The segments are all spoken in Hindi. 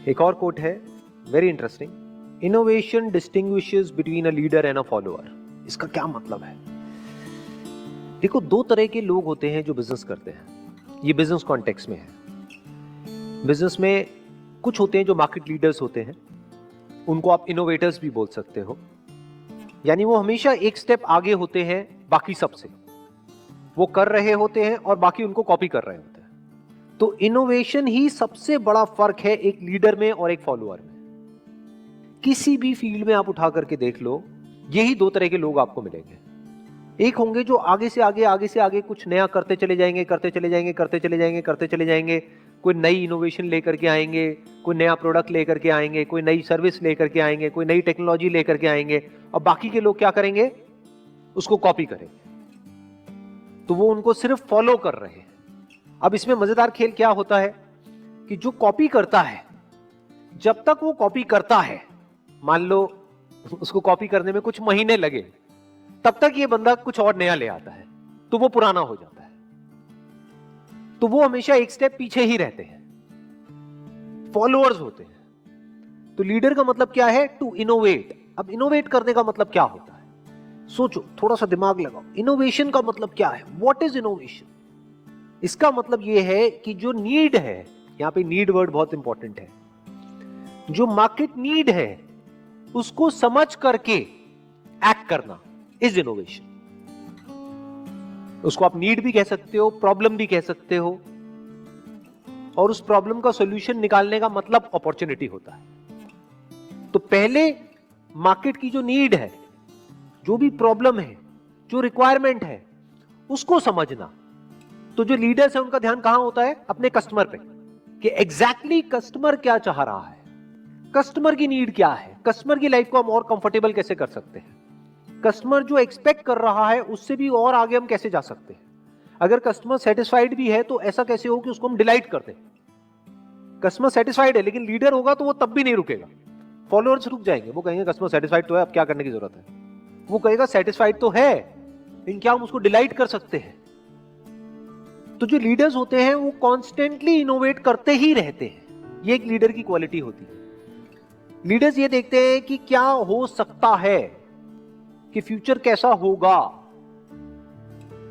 एक और कोट है, very interesting, innovation distinguishes between a leader and a follower. इसका क्या मतलब है? देखो, दो तरह के लोग होते हैं जो बिजनेस करते हैं। ये बिजनेस कॉन्टेक्स्ट में है। बिजनेस में कुछ होते हैं जो मार्केट लीडर्स होते हैं, उनको आप इनोवेटर्स भी बोल सकते हो। यानी वो हमेशा एक स्टेप आगे होते हैं बाकी सबसे, वो कर रहे होते हैं और बाकी उनको कॉपी कर रहे होते हैं। तो इनोवेशन ही सबसे बड़ा फर्क है एक लीडर में और एक फॉलोअर में। किसी भी फील्ड में आप उठा करके देख लो, यही दो तरह के लोग आपको मिलेंगे। एक होंगे जो आगे से आगे कुछ नया करते चले जाएंगे, करते चले जाएंगे, करते चले जाएंगे, करते चले जाएंगे। कोई नई इनोवेशन लेकर के आएंगे, कोई नया प्रोडक्ट लेकर के आएंगे, कोई नई सर्विस लेकर के आएंगे, कोई नई टेक्नोलॉजी लेकर के आएंगे, और बाकी के लोग क्या करेंगे? उसको कॉपी करेंगे। तो वो उनको सिर्फ फॉलो कर रहे हैं। अब इसमें मजेदार खेल क्या होता है कि जो कॉपी करता है, जब तक वो कॉपी करता है, मान लो उसको कॉपी करने में कुछ महीने लगे, तब तक ये बंदा कुछ और नया ले आता है, तो वो पुराना हो जाता है। तो वो हमेशा एक स्टेप पीछे ही रहते हैं, फॉलोअर्स होते हैं। तो लीडर का मतलब क्या है? To innovate. अब इनोवेट करने का मतलब क्या होता है? सोचो, थोड़ा सा दिमाग लगाओ। इनोवेशन का मतलब क्या है? What is innovation? इसका मतलब यह है कि जो नीड है, यहां पे नीड वर्ड बहुत इंपॉर्टेंट है, जो मार्केट नीड है उसको समझ करके एक्ट करना इज इनोवेशन। उसको आप नीड भी कह सकते हो, प्रॉब्लम भी कह सकते हो, और उस प्रॉब्लम का सॉल्यूशन निकालने का मतलब अपॉर्चुनिटी होता है। तो पहले मार्केट की जो नीड है, जो भी प्रॉब्लम है, जो रिक्वायरमेंट है, उसको समझना। तो जो लीडर्स है उनका ध्यान कहां होता है? अपने कस्टमर पे, कि एग्जैक्टली कस्टमर क्या चाह रहा है, कस्टमर की नीड क्या है, कस्टमर की लाइफ को हम और कंफर्टेबल कैसे कर सकते हैं, कस्टमर जो एक्सपेक्ट कर रहा है उससे भी और आगे हम कैसे जा सकते हैं। अगर कस्टमर सेटिस्फाइड भी है तो ऐसा कैसे हो कि उसको हम डिलाइट कर दें। कस्टमर सेटिस्फाइड है लेकिन लीडर होगा तो वो तब भी नहीं रुकेगा, फॉलोअर्स रुक जाएंगे। वो कहेंगे कस्टमर सेटिस्फाइड तो है, अब क्या करने की जरूरत है। वो कहेगा सेटिस्फाइड तो है, लेकिन क्या हम उसको डिलाइट कर सकते हैं। तो जो लीडर्स होते हैं वो कॉन्स्टेंटली इनोवेट करते ही रहते हैं। ये एक लीडर की क्वालिटी होती है। लीडर्स ये देखते हैं कि क्या हो सकता है, कि फ्यूचर कैसा होगा।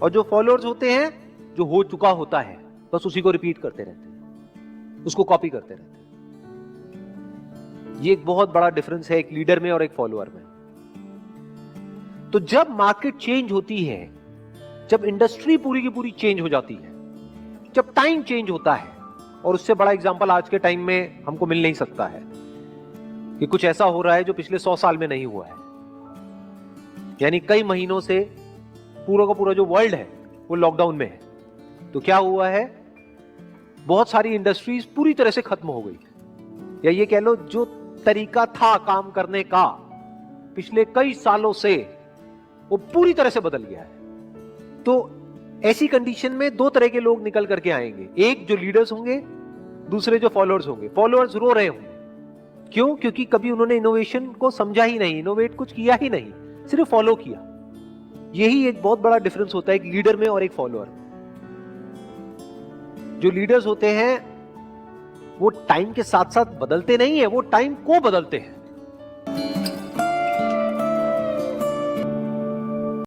और जो फॉलोअर्स होते हैं, जो हो चुका होता है बस उसी को रिपीट करते रहते हैं, उसको कॉपी करते रहते हैं। ये एक बहुत बड़ा डिफरेंस है एक लीडर में और एक फॉलोअर में। तो जब मार्केट चेंज होती है, जब इंडस्ट्री पूरी की पूरी चेंज हो जाती है, जब टाइम चेंज होता है, और उससे बड़ा एग्जांपल आज के टाइम में हमको मिल नहीं सकता है कि कुछ ऐसा हो रहा है जो पिछले 100 साल में नहीं हुआ है। यानी कई महीनों से पूरा का पूरा जो वर्ल्ड है वो लॉकडाउन में है। तो क्या हुआ है? बहुत सारी इंडस्ट्रीज पूरी तरह से खत्म हो गई, या ये कह लो जो तरीका था काम करने का पिछले कई सालों से, वो पूरी तरह से बदल गया है। तो ऐसी कंडीशन में दो तरह के लोग निकल करके आएंगे, एक जो लीडर्स होंगे, दूसरे जो फॉलोअर्स होंगे। फॉलोअर्स रो रहे होंगे, क्यों? क्योंकि कभी उन्होंने इनोवेशन को समझा ही नहीं, इनोवेट कुछ किया ही नहीं, सिर्फ फॉलो किया। यही एक बहुत बड़ा डिफरेंस होता है एक लीडर में और एक फॉलोअर में। जो लीडर्स होते हैं वो टाइम के साथ साथ बदलते नहीं है, वो टाइम को बदलते हैं।